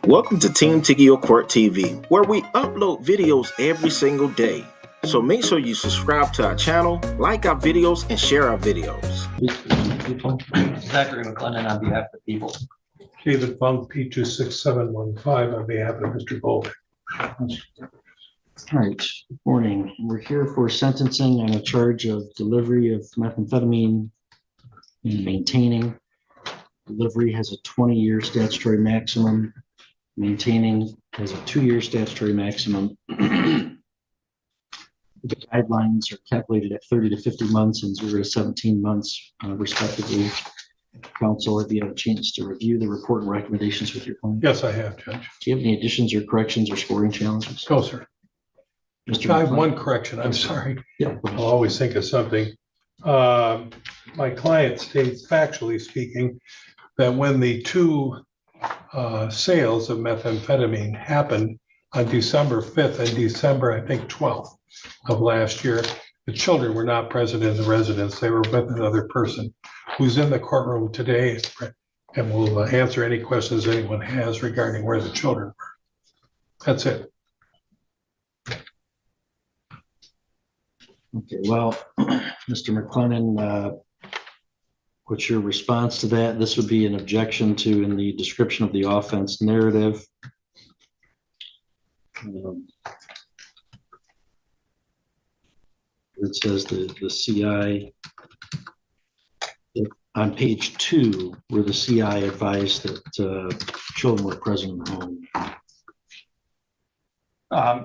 Welcome to Team Tigio Court TV, where we upload videos every single day. So make sure you subscribe to our channel, like our videos, and share our videos. Zachary McClellan on behalf of the people. David Funk, P26715 on behalf of Mr. Goldberg. All right, good morning. We're here for sentencing on a charge of delivery of methamphetamine and maintaining. Delivery has a 20-year statutory maximum. Maintaining has a 2-year statutory maximum. The guidelines are calculated at 30 to 50 months and 0 to 17 months, respectively. Counsel, have you had a chance to review the report and recommendations with your client? Yes, I have, Judge. Do you have any additions or corrections or scoring challenges? No, sir. Mr. I have McClellan? one correction. I'm sorry. Yeah. I'll always think of something. My client states, factually speaking, that when the two sales of methamphetamine happened on December 5th and December, I think, 12th of last year, the children were not present in the residence. They were with another person who's in the courtroom today and will answer any questions anyone has regarding where the children were. That's it. Okay, well, Mr. McClellan, what's your response to that? This would be an objection to in the description of the offense narrative. It says the CI on page 2, where the CI advised that children were present in the home.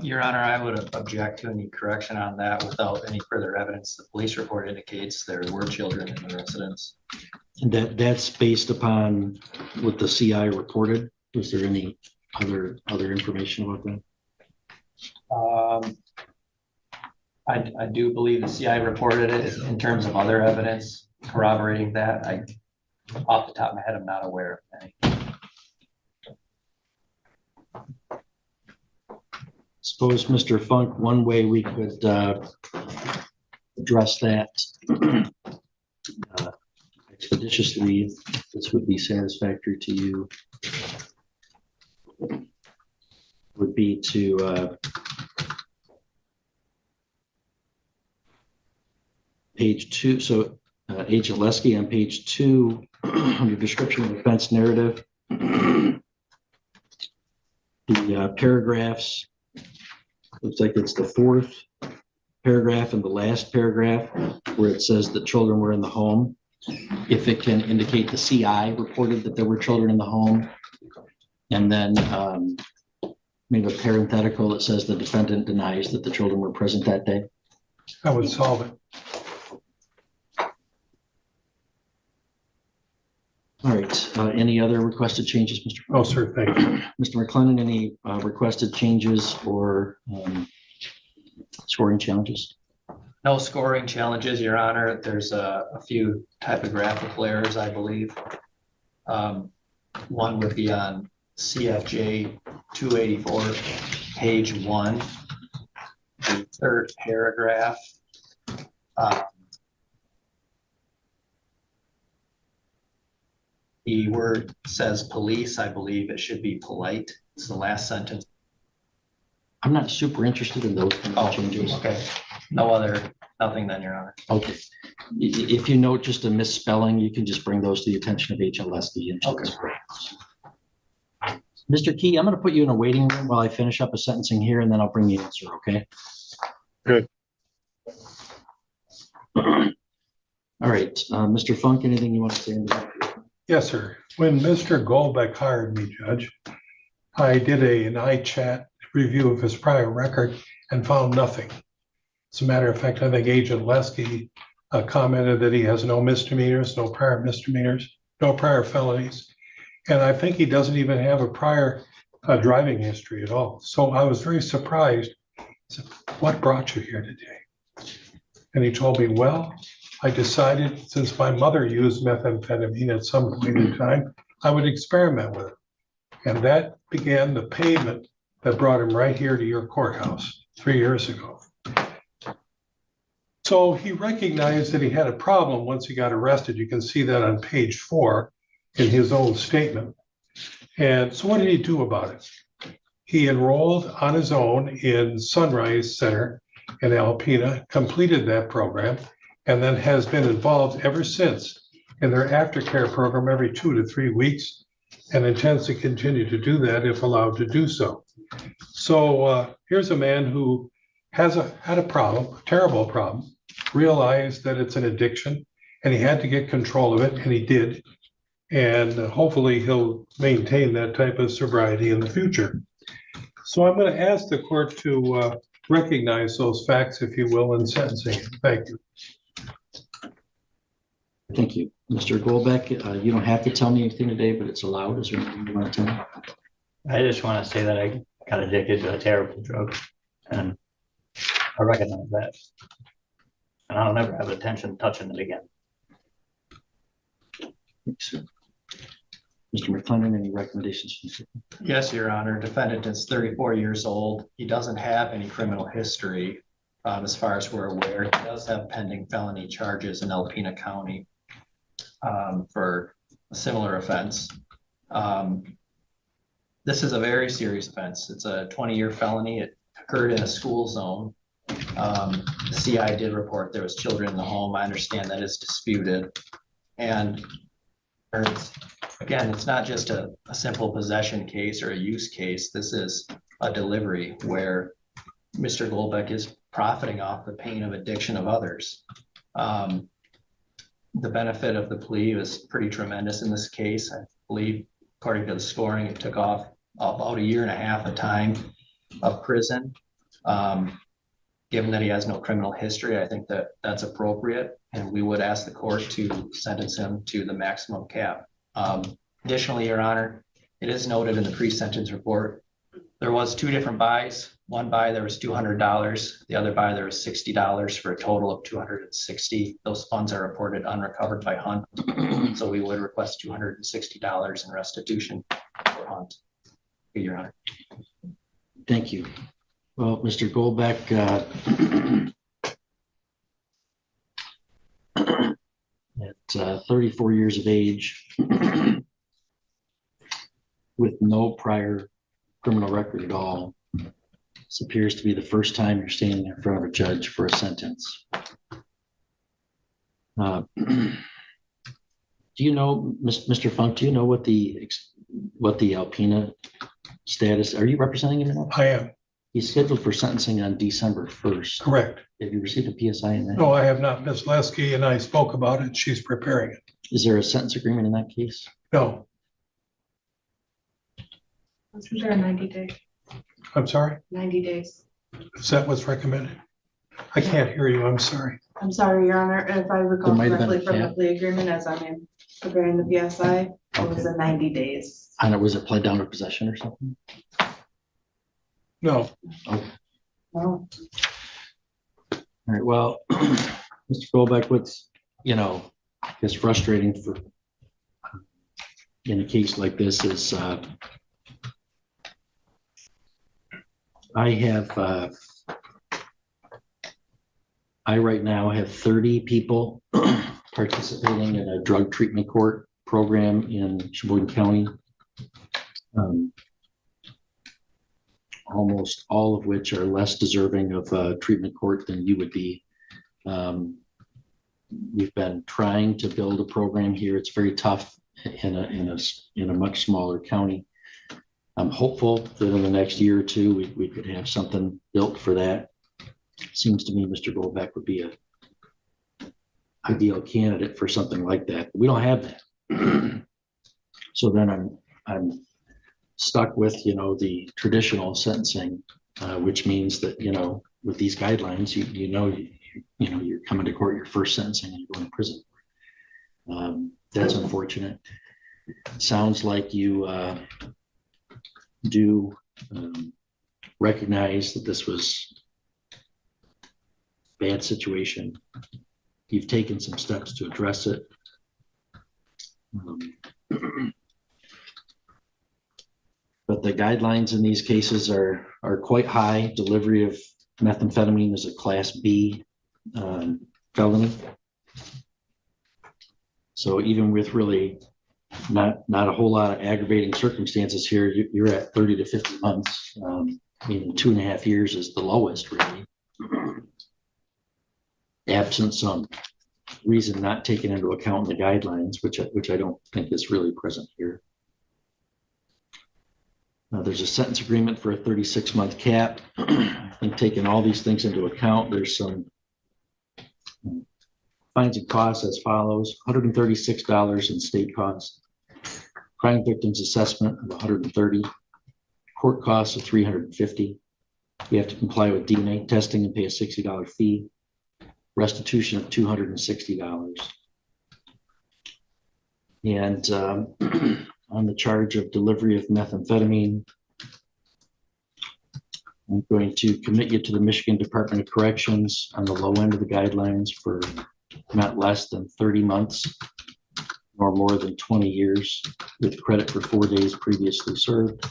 Your Honor, I would object to any correction on that without any further evidence. The police report indicates there were children in the residence. And that's based upon what the CI reported. Was there any other information about that? I do believe the CI reported it. In terms of other evidence corroborating that, off the top of my head, I'm not aware of any. Suppose, Mr. Funk, one way we could address that expeditiously, if this would be satisfactory to you, would be to page 2. So Agent Lesky on page 2, under description of offense narrative, the paragraphs, looks like it's the 4th paragraph and the last paragraph where it says that children were in the home. If it can indicate the CI reported that there were children in the home, and then maybe a parenthetical that says the defendant denies that the children were present that day. That would solve it. All right. Any other requested changes, Mr. No, sir. Thank you. Mr. McClellan, any requested changes or scoring challenges? No scoring challenges, Your Honor. There's a few typographical errors, I believe. One would be on CFJ 284, page 1, the 3rd paragraph. The word says police. I believe it should be polite. It's the last sentence. I'm not super interested in those kind of changes. Okay. Nothing then, Your Honor. Okay. If you note just a misspelling, you can just bring those to the attention of Agent Lesky. Okay. Mr. Key, I'm going to put you in a waiting room while I finish up a sentencing here, and then I'll bring the answer, okay? Good. All right. Mr. Funk, anything you want to say? Yes, sir. When Mr. Goldbeck hired me, Judge, I did an iChat review of his prior record and found nothing. As a matter of fact, I think Agent Lesky commented that he has no misdemeanors, no prior misdemeanors, no prior felonies. And I think he doesn't even have a prior driving history at all. So I was very surprised. I said, what brought you here today? And he told me, well, I decided since my mother used methamphetamine at some point in time, I would experiment with it. And that began the pavement that brought him right here to your courthouse 3 years ago. So he recognized that he had a problem once he got arrested. You can see that on page 4 in his own statement. And so what did he do about it? He enrolled on his own in Sunrise Center in Alpena, completed that program, and then has been involved ever since in their aftercare program every 2 to 3 weeks, and intends to continue to do that if allowed to do so. So here's a man who had a problem, a terrible problem, realized that it's an addiction, and he had to get control of it, and he did. And hopefully he'll maintain that type of sobriety in the future. So I'm going to ask the court to recognize those facts, if you will, in sentencing. Thank you. Thank you. Mr. Golbeck, you don't have to tell me anything today, but it's allowed. Is there anything you want to tell me? I just want to say that I got addicted to a terrible drug, and I recognize that. And I'll never have intention touching it again. Thanks, sir. Mr. McClendon, any recommendations? Yes, Your Honor. Defendant is 34 years old. He doesn't have any criminal history. As far as we're aware, he does have pending felony charges in Alpena County for a similar offense. This is a very serious offense. It's a 20-year felony. It occurred in a school zone. The CI did report there was children in the home. I understand that is disputed. And again, it's not just a simple possession case or a use case. This is a delivery where Mr. Golbeck is profiting off the pain of addiction of others. The benefit of the plea is pretty tremendous in this case. I believe, according to the scoring, it took off about 1.5 years of time of prison. Given that he has no criminal history, I think that that's appropriate, and we would ask the court to sentence him to the maximum cap. Additionally, Your Honor, it is noted in the pre-sentence report, there was 2 different buys. One buy, there was $200. The other buy, there was $60 for a total of $260. Those funds are reported unrecovered by Hunt. So we would request $260 in restitution for Hunt. Your Honor. Thank you. Well, Mr. Golbeck, at 34 years of age, with no prior criminal record at all, this appears to be the first time you're standing in front of a judge for a sentence. Do you know, Mr. Funk, do you know what the Alpena status, are you representing him now? I am. He's scheduled for sentencing on December 1st. Correct. Have you received a PSI in that? No, I have not. Ms. Lesky and I spoke about it. She's preparing it. Is there a sentence agreement in that case? No, Isn't there a 90 day? I'm sorry. 90 days. Is that what's recommended? I can't hear you. I'm sorry. I'm sorry, Your Honor, if I recall might have been a correctly from the cap. plea agreement as I'm preparing the PSI, it was a 90 days. I know, was it pled down to possession or something? No. No. All right, well, Mr. Golbeck, what's, is frustrating for in a case like this is I right now have 30 people participating in a drug treatment court program in Sheboygan County. Almost all of which are less deserving of a treatment court than you would be. We've been trying to build a program here. It's very tough in a much smaller county. I'm hopeful that in the next year or two we could have something built for that. Seems to me Mr. Golbeck would be an ideal candidate for something like that. We don't have that. So then I'm stuck with, the traditional sentencing, which means that, with these guidelines, you're coming to court, your first sentencing, and you're going to prison. That's unfortunate. Sounds like you do recognize that this was a bad situation. You've taken some steps to address it. But the guidelines in these cases are quite high. Delivery of methamphetamine is a Class B felony. So even with really Not a whole lot of aggravating circumstances here. You're at 30 to 50 months. Meaning 2.5 years is the lowest, really. Absent some reason not taken into account in the guidelines, which I don't think is really present here. There's a sentence agreement for a 36-month cap. I think taking all these things into account, there's some fines and costs as follows: $136 in state costs, crime victims assessment of $130, court costs of $350. You have to comply with DNA testing and pay a $60 fee, restitution of $260. And on the charge of delivery of methamphetamine, I'm going to commit you to the Michigan Department of Corrections on the low end of the guidelines for not less than 30 months nor more than 20 years with credit for 4 days previously served.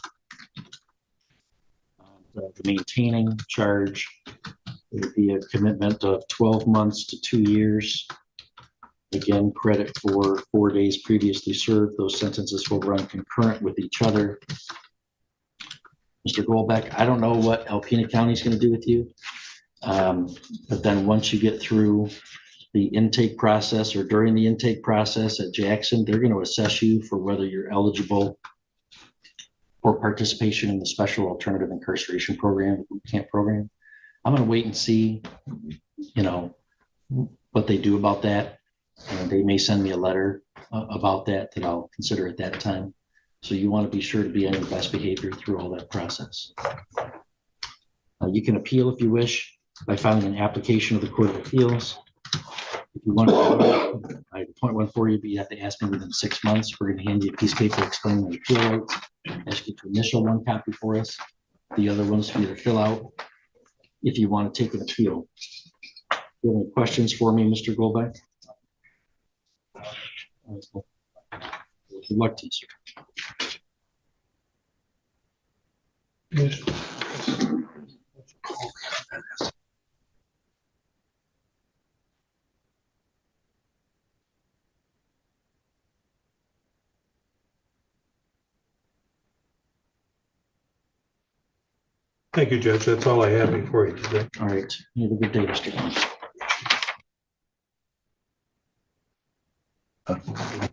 The maintaining charge would be a commitment of 12 months to 2 years. Again, credit for 4 days previously served. Those sentences will run concurrent with each other. Mr. Goldbeck, I don't know what Alpena County is going to do with you. But then once you get through the intake process or during the intake process at Jackson, they're going to assess you for whether you're eligible for participation in the special alternative incarceration program, boot camp program. I'm going to wait and see, what they do about that. They may send me a letter about that I'll consider at that time. So you want to be sure to be on your best behavior through all that process. You can appeal if you wish by filing an application with the Court of Appeals. If you want to, I have point one for you, but you have to ask me within 6 months. We're going to hand you a piece of paper explaining the appeal rights. Ask you to initial one copy for us. The other ones for you to fill out if you want to take an appeal. Do you have any questions for me, Mr. Goldbeck? Good luck to you, sir. Yes. Thank you, Judge. That's all I have before you today. All right. You have a good day, Mr. Goldbeck.